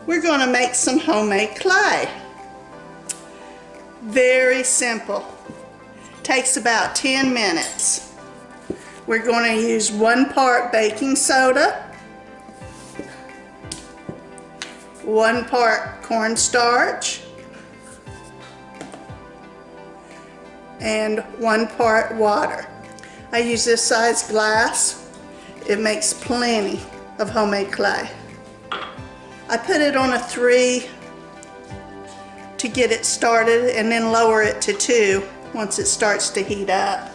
we're going to make some homemade clay. Very simple. Takes about 10 minutes. We're going to use 1 part baking soda, 1 part cornstarch, and 1 part water. I use this size glass. It makes plenty of homemade clay. I put it on a 3 to get it started and then lower it to 2 once it starts to heat up.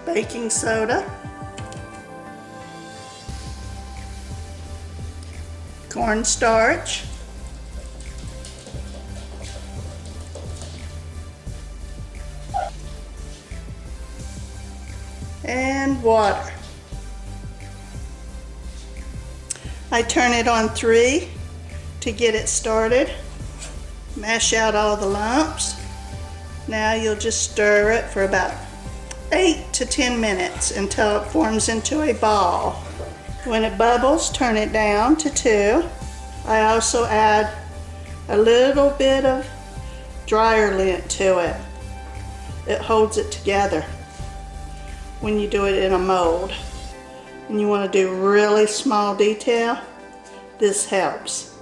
Baking soda, cornstarch, and water. I turn it on 3 to get it started. Mash out all the lumps. Now you'll just stir it for about 8 to 10 minutes until it forms into a ball. When it bubbles, turn it down to 2. I also add a little bit of dryer lint to it. It holds it together when you do it in a mold. And you want to do really small detail, this helps.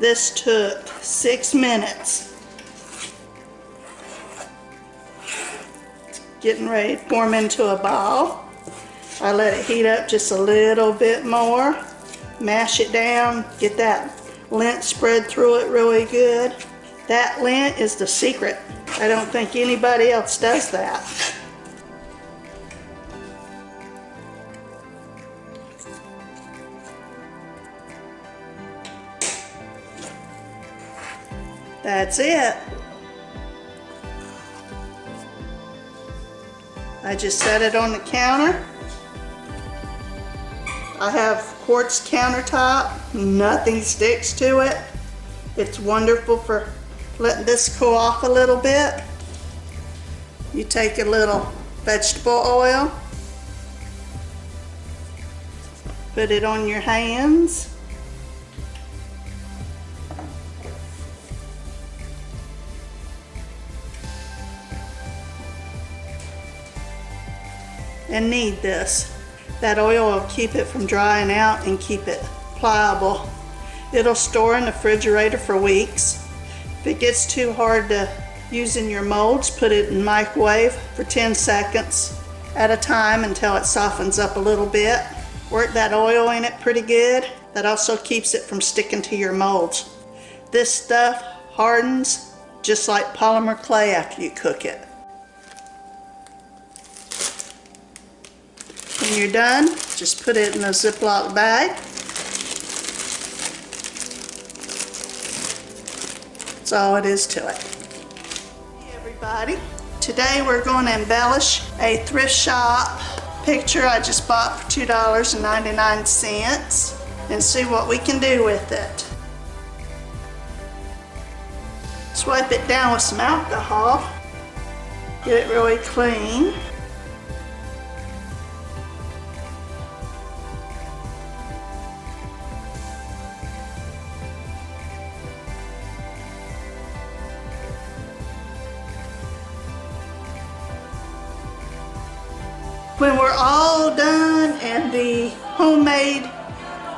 This took 6 minutes. Getting ready to form into a ball. I let it heat up just a little bit more. Mash it down, get that lint spread through it really good. That lint is the secret. I don't think anybody else does that. That's it. I just set it on the counter. I have quartz countertop. Nothing sticks to it. It's wonderful for letting this cool off a little bit. You take a little vegetable oil, put it on your hands. And knead this. That oil will keep it from drying out and keep it pliable. It'll store in the refrigerator for weeks. If it gets too hard to use in your molds, put it in the microwave for 10 seconds at a time until it softens up a little bit. Work that oil in it pretty good. That also keeps it from sticking to your molds. This stuff hardens just like polymer clay after you cook it. When you're done, just put it in a Ziploc bag. That's all it is to it. Hey everybody, today we're going to embellish a thrift shop picture I just bought for $2.99 and see what we can do with it. Let's wipe it down with some alcohol. Get it really clean. When we're all done and the homemade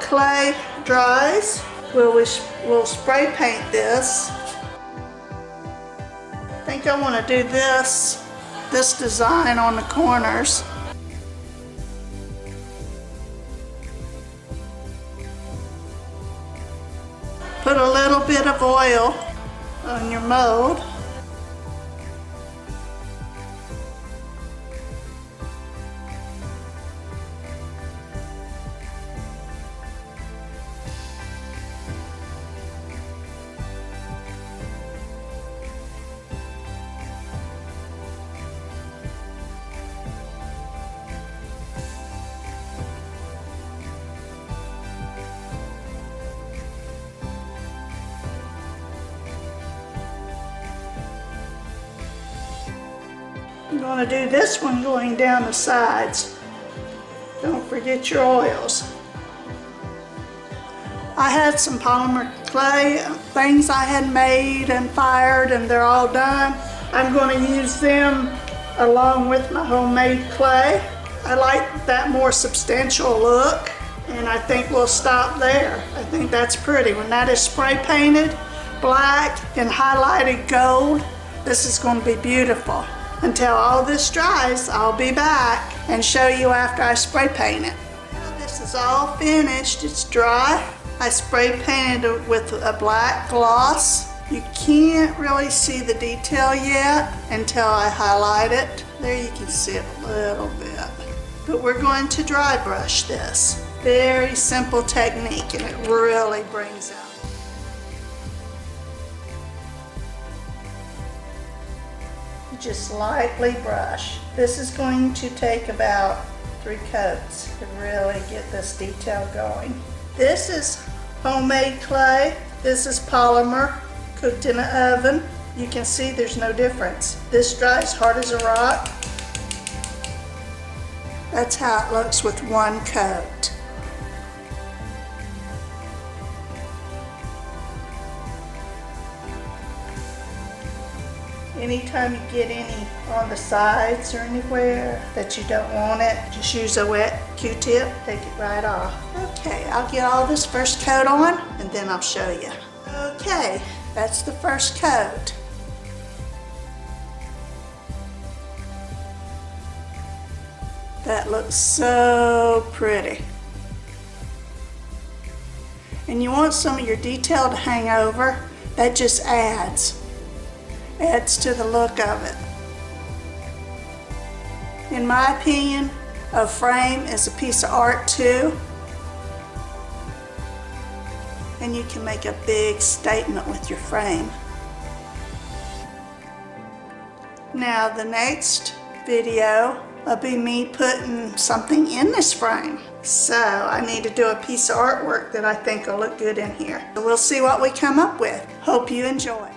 clay dries, we'll spray paint this. I think I want to do this design on the corners. Put a little bit of oil on your mold. I'm going to do this one going down the sides. Don't forget your oils. I had some polymer clay things I had made and fired, and they're all done. I'm going to use them along with my homemade clay. I like that more substantial look, and I think we'll stop there. I think that's pretty. When that is spray painted black and highlighted gold, this is going to be beautiful. Until all this dries, I'll be back and show you after I spray paint it. This is all finished. It's dry. I spray painted it with a black gloss. You can't really see the detail yet until I highlight it. There you can see it a little bit. But we're going to dry brush this. Very simple technique, and it really brings out. Just lightly brush. This is going to take about 3 coats to really get this detail going. This is homemade clay. This is polymer cooked in an oven. You can see there's no difference. This dries hard as a rock. That's how it looks with 1 coat. Anytime you get any on the sides or anywhere that you don't want it, just use a wet Q-tip, take it right off. Okay, I'll get all this first coat on and then I'll show you. Okay, that's the first coat. That looks so pretty. And you want some of your detail to hang over. That just adds to the look of it. In my opinion, a frame is a piece of art too. And you can make a big statement with your frame. Now the next video will be me putting something in this frame. So I need to do a piece of artwork that I think will look good in here. So we'll see what we come up with. Hope you enjoy.